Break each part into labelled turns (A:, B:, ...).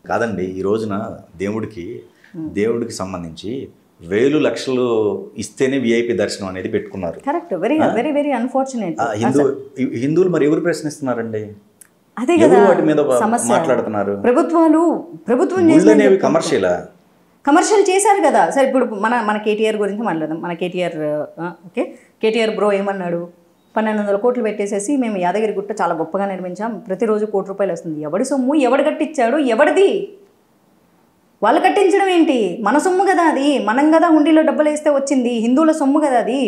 A: కాదండి, ఈ రోజున దేవుడికి సంబంధించి వేలు లక్షలు ఇస్తేనే విఐపి దర్శనం అనేది పెట్టుకున్నారు.
B: Correct. Very very very unfortunate.
A: హిందువులు మరి ఎవరు ప్రశ్నిస్తున్నారండి?
B: అదే కదా
A: వాటి మీద మాట్లాడుతున్నారు.
B: ప్రభుత్వం
A: కమర్షియల్
B: చేశారు కదా. సరే ఇప్పుడు మన కేటీఆర్ గురించి మాట్లాడదాం. మన కేటీఆర్ బ్రో ఏమన్నాడు? 1200 కోట్లు పెట్టేసేసి మేము యాదగిరి గుట్ట చాలా గొప్పగా నిర్మించాం, ప్రతిరోజు ₹1 కోటి వస్తుంది. ఎవడి సొమ్ము? ఎవడు కట్టించాడు? ఎవడిది? వాళ్ళు కట్టించడం ఏంటి? మన సొమ్ము కదా అది. మనం కదా హుండీలో డబ్బులు వేస్తే వచ్చింది. హిందువుల సొమ్ము కదా అది.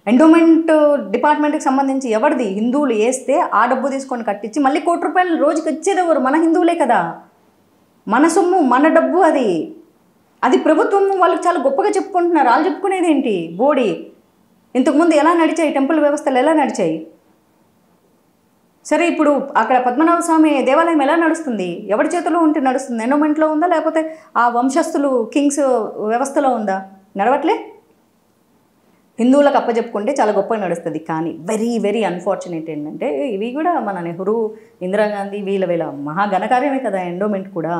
B: ఎండోమెంట్ డిపార్ట్మెంట్కి సంబంధించి ఎవరిది? హిందువులు వేస్తే ఆ డబ్బు తీసుకొని కట్టించి మళ్ళీ ₹1 కోటి రోజుకి వచ్చేది ఎవరు? మన హిందువులే కదా. మన సొమ్ము, మన డబ్బు అది. అది ప్రభుత్వం వాళ్ళకి చాలా గొప్పగా చెప్పుకుంటున్నారు. వాళ్ళు చెప్పుకునేది ఏంటి? బోడి ఇంతకుముందు ఎలా నడిచాయి టెంపుల్ వ్యవస్థలు, ఎలా నడిచాయి? సరే ఇప్పుడు అక్కడ పద్మనాభ స్వామి దేవాలయం ఎలా నడుస్తుంది? ఎవరి చేతిలో ఉంటే నడుస్తుంది? ఎండోమెంట్లో ఉందా, లేకపోతే ఆ వంశస్థులు కింగ్స్ వ్యవస్థలో ఉందా? నడవట్లే. హిందువులకు అప్పచెప్పుకుంటే చాలా గొప్పగా నడుస్తుంది. కానీ వెరీ వెరీ అన్ఫార్చునేట్ ఏంటంటే ఇవి కూడా మన నెహ్రూ, ఇందిరాగాంధీ వీళ్ళ మహాఘనకార్యమే కదా ఎండోమెంట్ కూడా.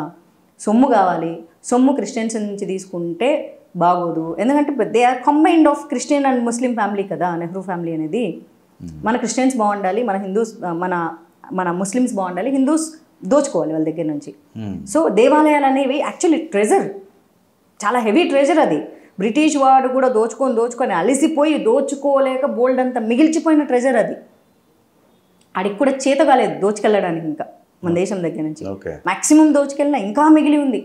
B: సొమ్ము కావాలి. సొమ్ము క్రిస్టియన్స్ నుంచి తీసుకుంటే బాగోదు. ఎందుకంటే they are combined of Christian and Muslim family కదా నెహ్రూ ఫ్యామిలీ అనేది. మన క్రిస్టియన్స్ బాగుండాలి, మన హిందూస్ మన ముస్లిమ్స్ బాగుండాలి, హిందూస్ దోచుకోవాలి వాళ్ళ దగ్గర నుంచి. సో దేవాలయాలు అనేవి యాక్చువల్లీ ట్రెజర్, చాలా హెవీ ట్రెజర్ అది. బ్రిటిష్ వాడు కూడా దోచుకొని అలిసిపోయి దోచుకోలేక బోల్డ్ అంతా మిగిల్చిపోయిన ట్రెజర్ అది. ఆడికి కూడా చేత కాలేదు దోచుకెళ్ళడానికి. ఇంకా మన దేశం దగ్గర నుంచి మ్యాక్సిమం దోచుకెళ్ళినా ఇంకా మిగిలి ఉంది.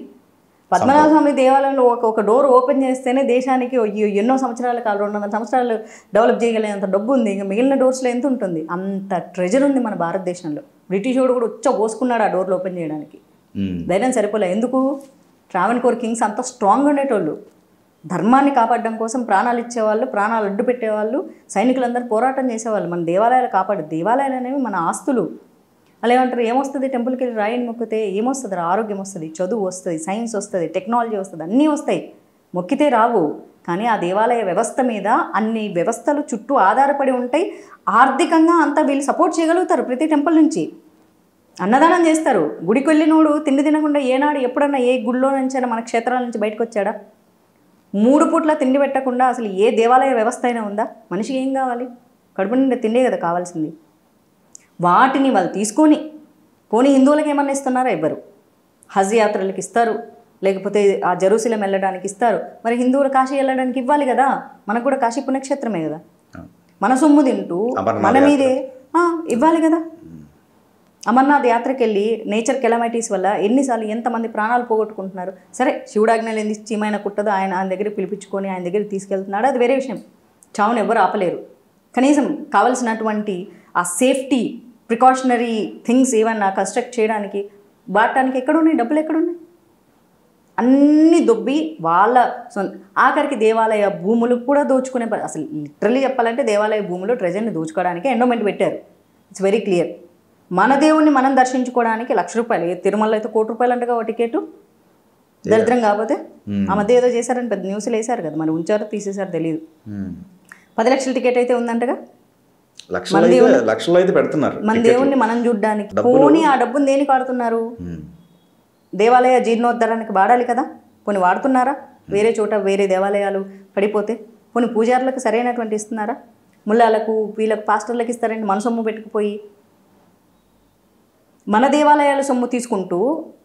B: పద్మనాభ స్వామి దేవాలయంలో ఒక డోర్ ఓపెన్ చేస్తేనే దేశానికి ఎన్నో సంవత్సరాల కాలం 200 సంవత్సరాలు డెవలప్ చేయగలిగినంత డబ్బు ఉంది. ఇంకా మిగిలిన డోర్స్లో ఎంత ఉంటుంది? అంత ట్రెజర్ ఉంది మన భారతదేశంలో. బ్రిటిష్ వాడు కూడా పోసుకున్నాడు ఆ డోర్లు ఓపెన్ చేయడానికి. ధైర్యం సరిపోలే. ఎందుకు? ట్రావెన్కోర్ కింగ్స్ అంత స్ట్రాంగ్ ఉండేటోళ్ళు. ధర్మాన్ని కాపాడడం కోసం ప్రాణాలు ఇచ్చేవాళ్ళు, ప్రాణాలు అడ్డు పెట్టేవాళ్ళు, సైనికులందరూ పోరాటం చేసేవాళ్ళు. మన దేవాలయాలు దేవాలయాలు అనేవి మన ఆస్తులు. అలా ఏమంటారు? ఏమొస్తుంది? టెంపుల్కి వెళ్ళి రాయిని మొక్కితే ఏమొస్తుంది? ఆరోగ్యం వస్తుంది, చదువు వస్తుంది, సైన్స్ వస్తుంది, టెక్నాలజీ వస్తుంది, అన్నీ వస్తాయి. మొక్కితే రావు. కానీ ఆ దేవాలయ వ్యవస్థ మీద అన్ని వ్యవస్థలు చుట్టూ ఆధారపడి ఉంటాయి. ఆర్థికంగా అంతా వీళ్ళు సపోర్ట్ చేయగలుగుతారు. ప్రతి టెంపుల్ నుంచి అన్నదానం చేస్తారు. గుడికి వెళ్ళినోడు తిండి తినకుండా ఏనాడు ఎప్పుడన్నా ఏ గుడిలో నుంచైనా మన క్షేత్రాల నుంచి బయటకు వచ్చాడా? 3 పూట్ల తిండి పెట్టకుండా అసలు ఏ దేవాలయ వ్యవస్థ అయినా ఉందా? మనిషికి ఏం కావాలి? కడుపు నిండా తిండే కదా కావాల్సింది. వాటిని వాళ్ళు తీసుకొని పోనీ హిందువులకు ఏమన్నా ఇస్తున్నారా? ఇవ్వరు. హజ్ యాత్రలకు ఇస్తారు, లేకపోతే ఆ జెరూసలేం వెళ్ళడానికి ఇస్తారు. మరి హిందువులు కాశీ వెళ్ళడానికి ఇవ్వాలి కదా. మనకు కూడా కాశీ పుణ్యక్షేత్రమే కదా. మన సొమ్ము తింటూ మన మీదే ఇవ్వాలి కదా. అమర్నాథ్ యాత్రకి వెళ్ళి నేచర్ కెలమైటీస్ వల్ల ఎన్నిసార్లు ఎంతమంది ప్రాణాలు పోగొట్టుకుంటున్నారు. సరే శివుడాజ్ఞలు ఎందుకు చీమైన కుట్టదు, ఆయన దగ్గర పిలిపించుకొని ఆయన దగ్గరికి తీసుకెళ్తున్నాడు, అది వేరే విషయం. చావును ఎవరు ఆపలేరు. కనీసం కావలసినటువంటి ఆ సేఫ్టీ ప్రికాషనరీ థింగ్స్ ఏమన్నా కన్స్ట్రక్ట్ చేయడానికి వాడటానికి ఎక్కడున్నాయి? డబ్బులు ఎక్కడున్నాయి? అన్నీ దొబ్బి వాళ్ళ ఆఖరికి దేవాలయ భూములు కూడా దోచుకునే. అసలు లిటరల్లీ చెప్పాలంటే దేవాలయ భూములు ట్రెజర్ని దోచుకోవడానికి ఎండోమెంట్ పెట్టారు. It's very clear. మన దేవుణ్ణి మనం దర్శించుకోవడానికి ₹1,00,000. తిరుమల అయితే ₹1,00,000 అంటగా టికెట్. దరిద్రం కాకపోతే ఆ మధ్య ఏదో చేశారని పెద్ద న్యూస్లు వేశారు కదా. మరి ఉంచారో తీసేశారో తెలియదు. 10 లక్షల టికెట్ అయితే ఉందంటగా. మన దేవుణ్ణి మనం చూడ్డానికి. పోనీ ఆ డబ్బుని దేనికి వాడుతున్నారు? దేవాలయ జీర్ణోద్ధరణకి వాడాలి కదా. పోనీ వాడుతున్నారా? వేరే చోట వేరే దేవాలయాలు పడిపోతే పోనీ పూజారులకు సరైనటువంటి ఇస్తున్నారా? ముల్లాలకు వీళ్ళకు పాస్టర్లకు ఇస్తారంటే మన సొమ్ము పెట్టుకుపోయి మన దేవాలయాల సొమ్ము తీసుకుంటూ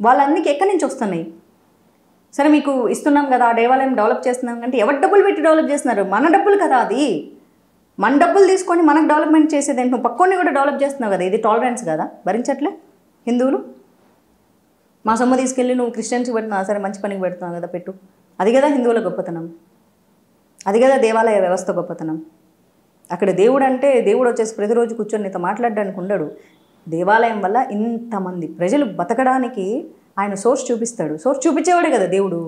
B: వాళ్ళందరికీ ఎక్కడి నుంచి వస్తున్నాయి? సరే మీకు ఇస్తున్నాం కదా, ఆ దేవాలయం డెవలప్ చేస్తున్నాం అంటే ఎవరి డబ్బులు పెట్టి డెవలప్ చేస్తున్నారు? మన డబ్బులు కదా అది. మన డబ్బులు తీసుకొని మనకు డెవలప్మెంట్ చేసేది ఏంటి? నువ్వు పక్కోని కూడా డెవలప్ చేస్తున్నావు కదా. ఇది టాలరెన్స్ కదా? భరించట్లే హిందువులు. మా సొమ్ము తీసుకెళ్ళి నువ్వు క్రిస్టియన్స్కి పెడుతున్నావు, సరే మంచి పనికి పెడుతున్నావు కదా, పెట్టు. అది కదా హిందువుల గొప్పతనం, అది కదా దేవాలయ వ్యవస్థ గొప్పతనం. అక్కడ దేవుడు అంటే దేవుడు వచ్చేసి ప్రతిరోజు కూర్చొని నీతో మాట్లాడడానికి ఉండడు. దేవాలయం వల్ల ఇంతమంది ప్రజలు బతకడానికి ఆయన సోర్స్ చూపిస్తాడు. సోర్స్ చూపించేవాడే కదా దేవుడు.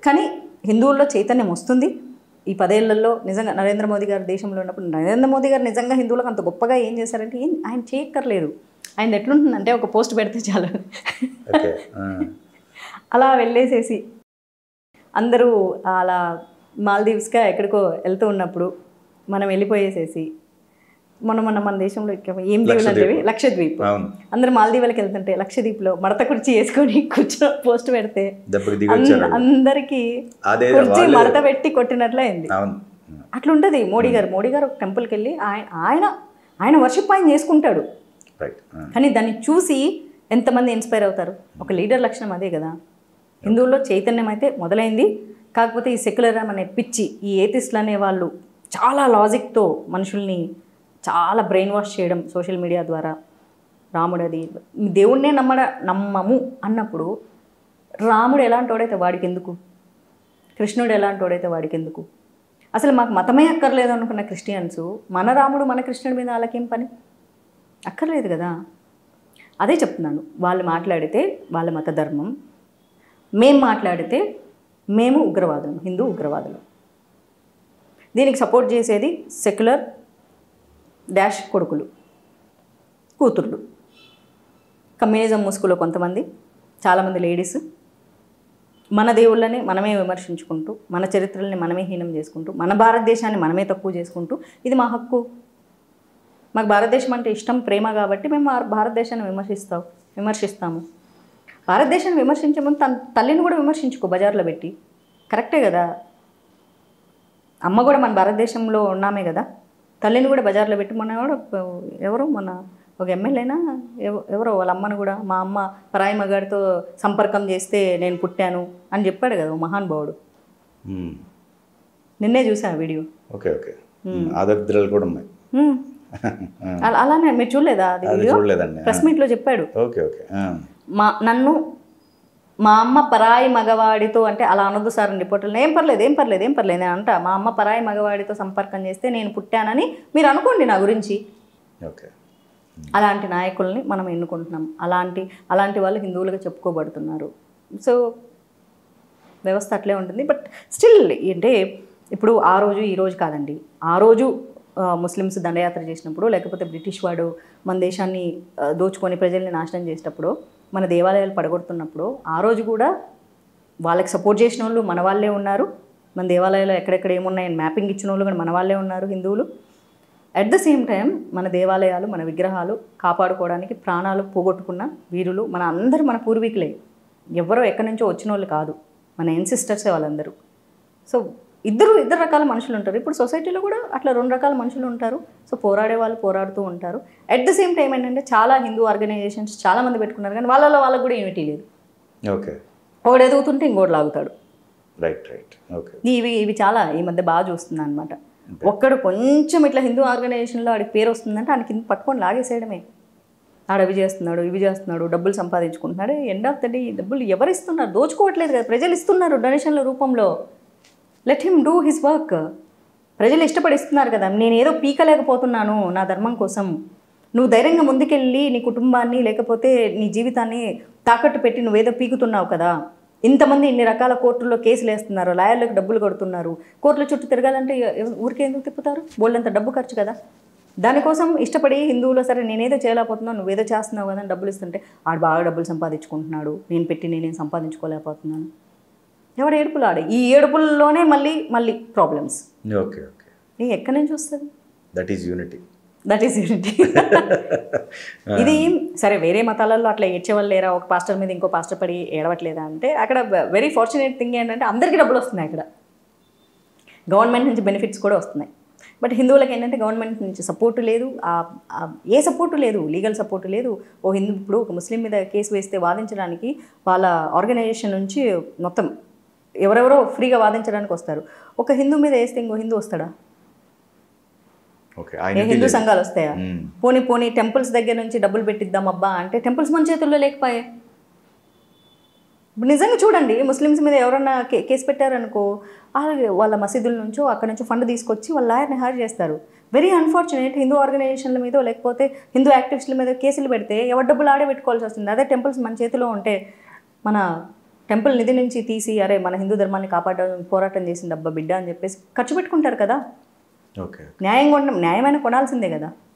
B: కానీ హిందువుల్లో చైతన్యం వస్తుంది ఈ 10 ఏళ్లలో. నిజంగా నరేంద్ర మోదీ గారు దేశంలో ఉన్నప్పుడు నరేంద్ర మోదీ గారు నిజంగా హిందువులకు అంత గొప్పగా ఏం చేశారంటే ఆయన చేయక్కర్లేదు. ఆయన ఎట్లుంటుందంటే ఒక పోస్ట్ పెడితే చాలు అలా వెళ్ళేసేసి అందరూ అలా మాల్దీవ్స్గా ఎక్కడికో వెళ్తూ ఉన్నప్పుడు మనం వెళ్ళిపోయేసేసి మన దేశంలో ఏం దీవులు అంటే లక్షద్వీప్.
A: అవును.
B: అందరు మాల్దీవులకి వెళ్తుంటే లక్షద్వీప్లో మడత కుర్చీ వేసుకొని కూర్చొని పోస్ట్ పెడితే
A: దెబ్బకి దిగి వచ్చారు.
B: అందరికి
A: అదే
B: కుర్చీ మడత పెట్టి కొట్టినట్లే అయింది.
A: అవును.
B: అట్లుంటది. మోడీ గారు ఒక టెంపుల్కి వెళ్ళి ఆయన వర్షిప్ ఆయన చేసుకుంటాడు.
A: రైట్.
B: కానీ దాన్ని చూసి ఎంతమంది ఇన్స్పైర్ అవుతారు? ఒక లీడర్ లక్షణం అదే కదా. హిందువుల్లో చైతన్యం అయితే మొదలైంది. కాకపోతే ఈ సెక్యులరిజం అనే పిచ్చి, ఈ ఏథిస్టులు అనే వాళ్ళు చాలా లాజిక్తో మనుషుల్ని చాలా బ్రెయిన్ వాష్ చేయడం సోషల్ మీడియా ద్వారా. రాముడు అది దేవుణ్ణే నమ్మము అన్నప్పుడు రాముడు ఎలాంటోడైతే వాడికి ఎందుకు, కృష్ణుడు ఎలాంటోడైతే వాడికి ఎందుకు? అసలు మాకు మతమే అక్కర్లేదు అనుకున్న క్రిస్టియన్స్ మన రాముడు మన కృష్ణుడి మీద వాళ్ళకేం పని? అక్కర్లేదు కదా. అదే చెప్తున్నాను, వాళ్ళు మాట్లాడితే వాళ్ళ మత ధర్మం, మేము మాట్లాడితే మేము ఉగ్రవాదులం, హిందూ ఉగ్రవాదులం. దీనికి సపోర్ట్ చేసేది సెక్యులర్ డాష్ కొడుకులు కూతుర్లు, కమ్యూనిజం ముసుగులో కొంతమంది, చాలామంది లేడీస్. మన దేవుళ్ళని మనమే విమర్శించుకుంటూ, మన చరిత్రల్ని మనమే హీనం చేసుకుంటూ, మన భారతదేశాన్ని మనమే తక్కువ చేసుకుంటూ, ఇది మా హక్కు, మాకు భారతదేశం అంటే ఇష్టం, ప్రేమ కాబట్టి మేము భారతదేశాన్ని విమర్శిస్తాము. భారతదేశాన్ని విమర్శించే ముందు తన తల్లిని కూడా విమర్శించుకో బజార్లో పెట్టి. కరెక్టే కదా. అమ్మ కూడా మన భారతదేశంలో ఉన్నామే కదా. తల్లిని కూడా బజార్లో పెట్టి, మొన్న కూడా ఎవరో మన ఒక ఎమ్మెల్యేనా ఎవరో వాళ్ళ అమ్మను కూడా, మా అమ్మ పరాయి మగాడితో సంపర్కం చేస్తే నేను పుట్టాను అని చెప్పాడు కదా మహానుభావుడు. నిన్నే చూసా ఆ వీడియో.
A: Okay okay. ఆదర్శలు కూడా ఉన్నాయి.
B: అలానే మీరు చూడలేదా అది వీడియో? ప్రెస్ మీట్లో చెప్పాడు.
A: Okay okay.
B: మా అమ్మ పరాయి మగవాడితో, అంటే అలా అనొద్దు సార్ రిపోర్టర్లు, ఏం పర్లేదు నేను అంట, మా అమ్మ పరాయి మగవాడితో సంపర్కం చేస్తే నేను పుట్టానని మీరు అనుకోండి నా గురించి.
A: ఓకే.
B: అలాంటి నాయకుల్ని మనం ఎన్నుకుంటున్నాం. అలాంటి వాళ్ళు హిందువులుగా చెప్పుకోబడుతున్నారు. సో వ్యవస్థ అట్లే ఉంటుంది. బట్ స్టిల్ అంటే ఇప్పుడు ఆ రోజు ఈ రోజు కాదండి. ఆ రోజు ముస్లిమ్స్ దండయాత్ర చేసినప్పుడు, లేకపోతే బ్రిటిష్ వాడు మన దేశాన్ని దోచుకొని ప్రజల్ని నాశనం చేసేటప్పుడు, మన దేవాలయాలు పడగొడుతున్నప్పుడు, ఆ రోజు కూడా వాళ్ళకి సపోర్ట్ చేసిన వాళ్ళు మన వాళ్ళే ఉన్నారు. మన దేవాలయాలు ఎక్కడెక్కడ ఏమున్నాయని మ్యాపింగ్ ఇచ్చిన వాళ్ళు కూడా మన వాళ్ళే ఉన్నారు హిందువులు. అట్ ద సేమ్ టైం మన దేవాలయాలు, మన విగ్రహాలు కాపాడుకోవడానికి ప్రాణాలు పోగొట్టుకున్న వీరులు మన పూర్వీకులే. ఎవరో ఎక్కడి నుంచో వచ్చిన వాళ్ళు కాదు, మన ఎన్సిస్టర్సే వాళ్ళందరూ. సో ఇద్దరు రకాల మనుషులు ఉంటారు. ఇప్పుడు సొసైటీలో కూడా అట్లా 2 రకాల మనుషులు ఉంటారు. సో పోరాడే వాళ్ళు పోరాడుతూ ఉంటారు. అట్ ద సేమ్ టైం ఏంటంటే చాలా హిందూ ఆర్గనైజేషన్స్ చాలామంది పెట్టుకున్నారు, కానీ వాళ్ళకు కూడా యూనిటీ లేదు.
A: ఓకే.
B: ఒకడు ఎదుగుతుంటే ఇంకోటి లాగుతాడు.
A: రైట్. ఓకే.
B: ఇవి చాలా ఈ మధ్య బాగా చూస్తున్నాను అనమాట. ఒక్కడు కొంచెం ఇట్లా హిందూ ఆర్గనైజేషన్లో ఆడికి పేరు వస్తుందంటే ఆయన కింద పట్టుకొని లాగేసేయడమే. అవి చేస్తున్నాడు, ఇవి చేస్తున్నాడు, డబ్బులు సంపాదించుకుంటున్నాడు. ఎండ్ ఆఫ్ ద డే డబ్బులు ఎవరు ఇస్తున్నారు? దోచుకోవట్లేదు కదా, ప్రజలు ఇస్తున్నారు డొనేషన్ల రూపంలో. Let him do his work. ప్రజలు ఇష్టపడిస్తున్నారు కదా. నేనేదో పీకలేకపోతున్నాను నా ధర్మం కోసం, నువ్వు ధైర్యంగా ముందుకెళ్ళి నీ కుటుంబాన్ని లేకపోతే నీ జీవితాన్ని తాకట్టు పెట్టి నువ్వేదో పీకుతున్నావు కదా. ఇంతమంది ఇన్ని రకాల కోర్టుల్లో కేసులు వేస్తున్నారు, లాయర్లకు డబ్బులు కొడుతున్నారు. కోర్టుల చుట్టూ తిరగాలంటే ఊరికే ఎందుకు తిప్పుతారు? బోల్డంత డబ్బు ఖర్చు కదా. దానికోసం ఇష్టపడి హిందువులో సరే నేనేదో చేయలేకపోతున్నాను, నువ్వేదో చేస్తున్నావు కదా అని డబ్బులు ఇస్తుంటే ఆడు బాగా డబ్బులు సంపాదించుకుంటున్నాడు, నేనేం సంపాదించుకోలేకపోతున్నాను. ఎవడు ఏడుపులు ఆడే. ఈ ఏడుపుల్లోనే మళ్ళీ ప్రాబ్లమ్స్.
A: Okay okay.
B: ఎక్కడి నుంచి వస్తుంది?
A: That is unity.
B: ఇది సరే వేరే మతాలలో అట్లా ఏడ్చేవాళ్ళు లేరా? ఒక పాస్టర్ మీద ఇంకో పాస్టర్ పడి ఏడవట్లేదా అంటే, అక్కడ వెరీ ఫార్చునేట్ థింగ్ ఏంటంటే అందరికీ డబ్బులు వస్తున్నాయి. అక్కడ గవర్నమెంట్ నుంచి బెనిఫిట్స్ కూడా వస్తున్నాయి. బట్ హిందువులకి ఏంటంటే గవర్నమెంట్ నుంచి సపోర్టు లేదు, ఏ సపోర్టు లేదు, లీగల్ సపోర్టు లేదు. ఇప్పుడు ఒక ముస్లిం మీద కేసు వేస్తే వాదించడానికి వాళ్ళ ఆర్గనైజేషన్ నుంచి మొత్తం ఎవరెవరో ఫ్రీగా వాదించడానికి వస్తారు. ఒక హిందూ మీద వేస్తే ఇంకో హిందూ వస్తాడా? హిందూ సంఘాలు వస్తాయా? పోనీ టెంపుల్స్ దగ్గర నుంచి డబ్బులు పెట్టిద్దాం అబ్బా అంటే టెంపుల్స్ మన చేతుల్లో లేకపోయాయి. నిజంగా చూడండి, ముస్లిమ్స్ మీద ఎవరన్నా కేసు పెట్టారనుకో, వాళ్ళ మసీదుల నుంచో అక్కడ నుంచో ఫండ్ తీసుకొచ్చి వాళ్ళ లాయర్ని హైర్ చేస్తారు. Very unfortunate. హిందూ ఆర్గనైజేషన్ల మీద లేకపోతే హిందూ యాక్టివిస్టుల మీద కేసులు పెడితే ఎవరి డబ్బులు ఆడే పెట్టుకోవాల్సి వస్తుంది. అదే టెంపుల్స్ మన చేతిలో ఉంటే మన టెంపుల్ నిధి నుంచి తీసి అరే మన హిందూ ధర్మాన్ని కాపాడడానికి పోరాటం చేసిన డబ్బా బిడ్డ అని చెప్పేసి ఖర్చు పెట్టుకుంటారు కదా. న్యాయమైన కొనాల్సిందే కదా.